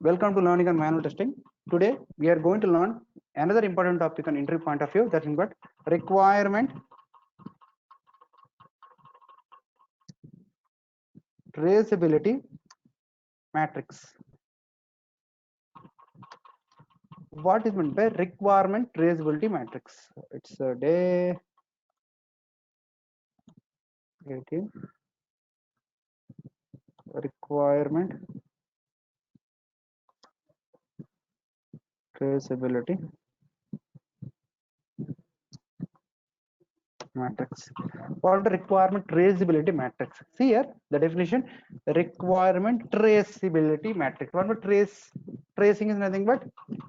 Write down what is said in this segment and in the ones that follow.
Welcome to Learning and Manual Testing. Today we are going to learn another important topic on interview point of view, that is what requirement traceability matrix. What is meant by requirement traceability matrix? It's day 18. Requirement traceability matrix. What the requirement traceability matrix? See here the definition: requirement traceability matrix. What about tracing is nothing but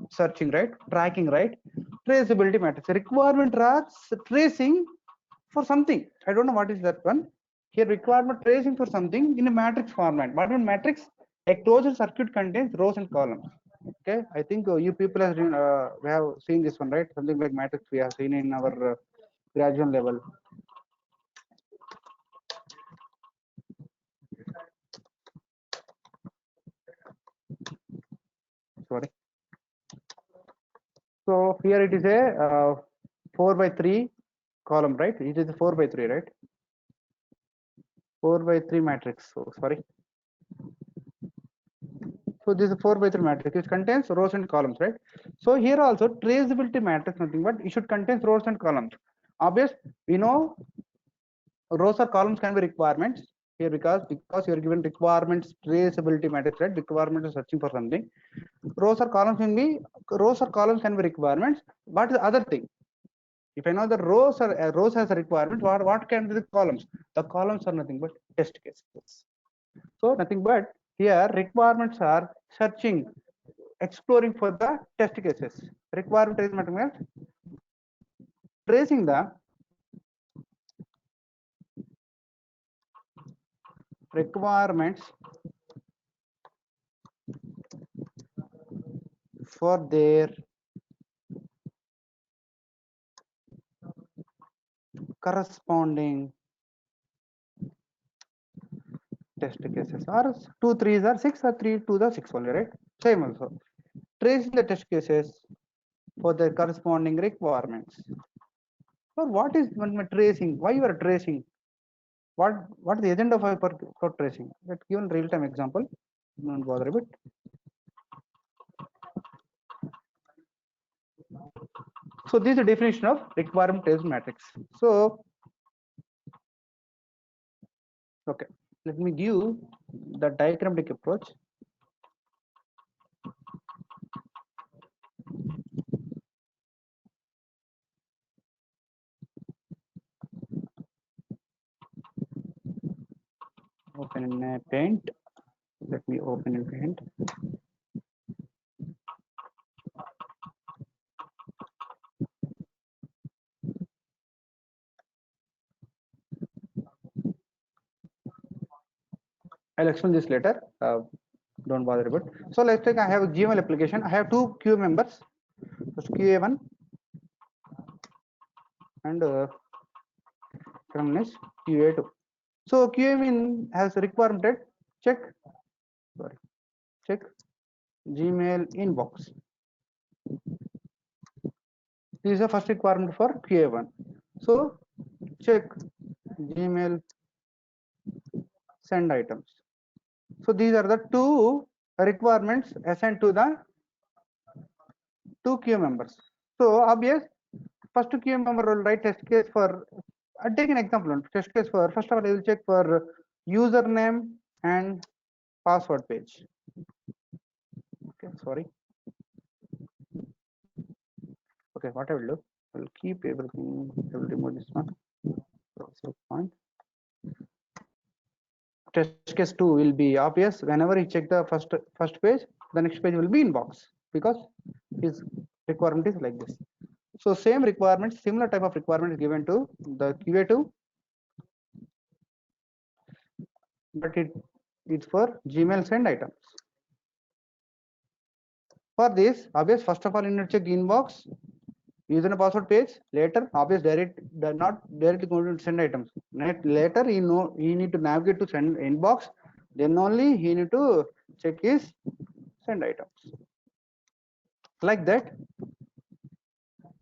searching, right? Tracking, right? Traceability matrix. Requirement tracing for something. I don't know what is that one. Here requirement tracing for something in a matrix format. What is matrix? A closed circuit contains rows and columns. Okay, I think you people we have seen this one, right? Something like matrix we have seen in our graduate level. Sorry. So here it is a 4 by 3 column, right? It is a 4 by 3, right? 4 by 3 matrix. So sorry. So this is a 4 by 3 matrix. It contains rows and columns, right? So here also traceability matrix nothing but it should contain rows and columns. Obvious, we know rows or columns can be requirements here because you are given requirements traceability matrix, right? Requirement is searching for something. Rows or columns can be requirements. What is the other thing? If I know the rows has a requirement, what can be the columns? The columns are nothing but test cases. So nothing but here requirements are searching, exploring for the test cases. Requirement is nothing but tracing the requirements for their corresponding test cases, or 2 3s are 6 or 3 2 the 6 only, right? Same also. Tracing the test cases for their corresponding requirements. So what is tracing? Why you are tracing? What is the agenda for tracing? Let's give a real-time example. Don't bother a bit. So this is the definition of requirement trace matrix. So okay, let me give the diagrammatic approach. Open in Paint. Let me open in Paint. I'll explain this later. Don't bother about. So let's take I have a Gmail application. I have two QA members. First QA1 and is QA2. So QA1 has requirement check Gmail inbox. This is the first requirement for QA1. So check Gmail send items. So these are the two requirements assigned to the two QA members. So obvious, first QA member will write test case for. I'll take an example. Test case for first of all, I will check for username and password page. Okay, sorry. Okay, what I will do, I will keep everything. I will remove this one. Point. Test case 2 will be obvious. Whenever you check the first page, the next page will be inbox because his requirement is like this. So same requirements, similar type of requirement is given to the QA2, but it's for Gmail send items. For this, obvious, first of all, you need to check inbox, user and password page. Later, obvious, not directly going to send items. Later, he need to navigate to send inbox. Then only he need to check his send items. Like that,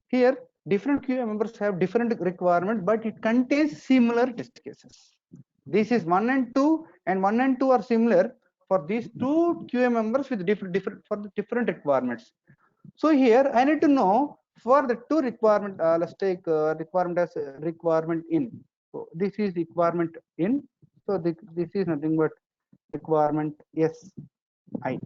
here different QA members have different requirements, but it contains similar test cases. This is 1 and 2, and 1 and 2 are similar for these two QA members with different requirements. So here I need to know for the two requirement. Let's take requirement as requirement in. So this is requirement in. So this is nothing but requirement SI.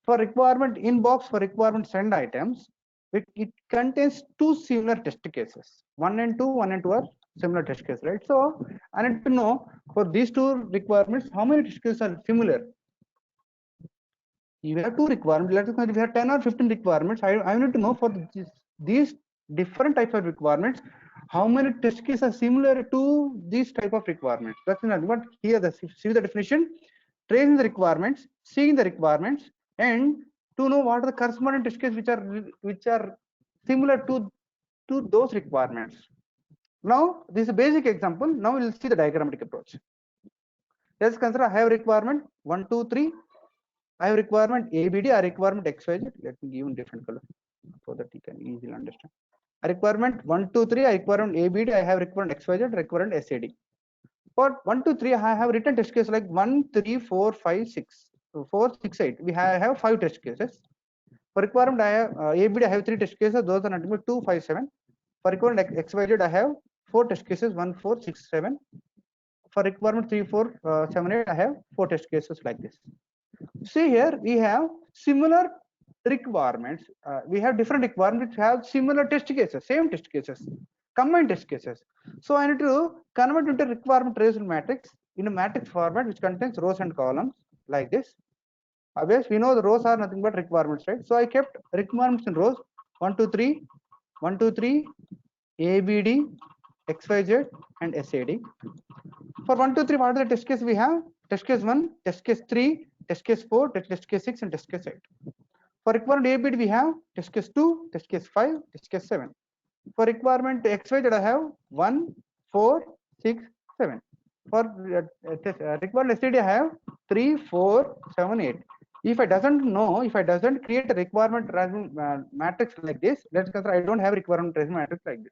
For requirement inbox, for requirement send items, it contains two similar test cases. 1 and 2 are similar test cases, right? So I need to know for these two requirements how many test cases are similar. You have two requirements. Let's say if you have 10 or 15 requirements, I need to know for these different types of requirements how many test cases are similar to these type of requirements. That's not what here. See the definition: tracing the requirements, seeing the requirements, and to know what are the corresponding test cases which are similar to those requirements. Now this is a basic example. Now we'll see the diagrammatic approach. Let's consider I have requirement 1, 2, 3. I have requirement ABD, I requirement XYZ. Let me give in different color so that you can easily understand. I requirement 1, 2, 3. I requirement ABD. I have requirement XYZ. Requirement SAD. For 1, 2, 3, I have written test case like 1, 3, 4, 5, 6. So 4, 6, 8. We have 5 test cases. For requirement I have ABD. I have 3 test cases. Those are nothing but 2, 5, 7. For requirement XYZ, I have 4 test cases. 1, 4, 6, 7. For requirement 3, 4, 7, 8, I have 4 test cases like this. See here we have similar requirements. We have different requirements which have similar test cases, same test cases, combined test cases. So I need to convert into requirement traceable matrix in a matrix format which contains rows and columns like this. Obviously, we know the rows are nothing but requirements, right? So I kept requirements in rows 1, 2, 3, 1, 2, 3, ABD, XYZ, and SAD. For 1, 2, 3, what are the test case we have? Test case 1, test case 3, test case 4, test case 6, and test case 8. For requirement ABD, we have test case 2, test case 5, test case 7. For requirement XYZ, I have 1, 4, 6, 7. For requirement SAD, I have 3, 4, 7, 8. If I doesn't create a requirement matrix like this, let's consider I don't have requirement matrix like this.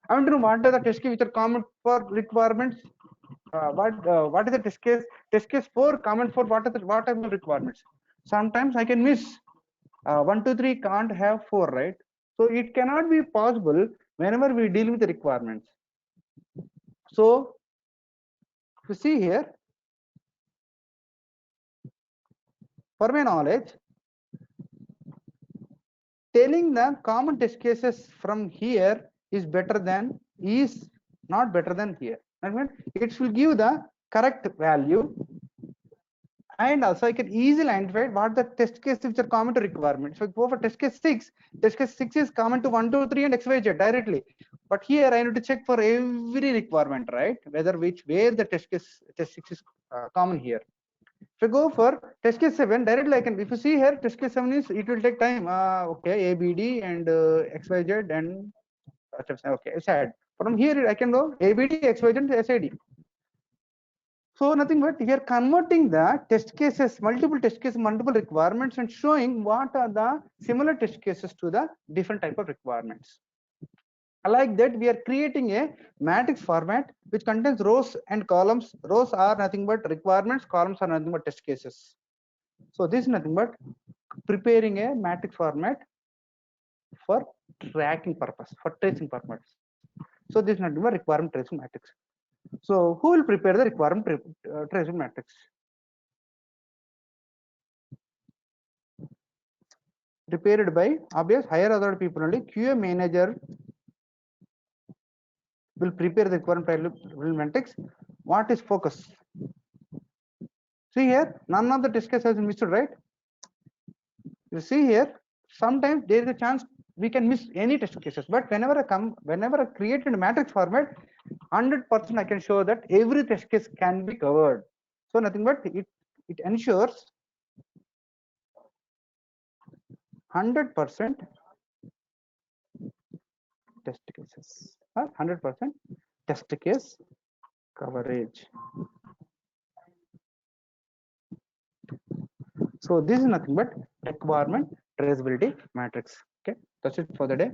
I want to know what are the test cases which are common for requirements. What is the test case? Test case 4 common for what are the requirements? Sometimes I can miss 1, 2, 3 can't have 4, right? So it cannot be possible whenever we deal with the requirements. So you see here, for my knowledge, telling the common test cases from here is not better than here. I mean, it will give the correct value, and also I can easily identify what the test cases which are common to requirements. So go for test case 6. Test case 6 is common to 1, 2, 3, and XYZ directly. But here I need to check for every requirement, right? Where the test 6 is common here. If I go for test case 7, directly I can. If you see here, test case 7 is it will take time. Okay, ABD and XYZ and okay, SAD. From here I can go ABD, XYZ, and SAD. So nothing but here converting the test cases, multiple test cases, multiple requirements, and showing what are the similar test cases to the different type of requirements. Like that, we are creating a matrix format which contains rows and columns. Rows are nothing but requirements, columns are nothing but test cases. So this is nothing but preparing a matrix format for tracking purpose, for tracing purpose. So this is nothing but requirement tracing matrix. So who will prepare the requirement tracing matrix? Prepared by obvious higher other people only. QA manager will prepare the requirement matrix. What is focus? See here, none of the test case has been missed, right? You see here, sometimes there is a chance we can miss any test cases, but whenever I create in a matrix format, 100% I can show that every test case can be covered. So nothing but it ensures 100% test cases, 100% test case coverage. So this is nothing but requirement traceability matrix. Okay, that's it for the day.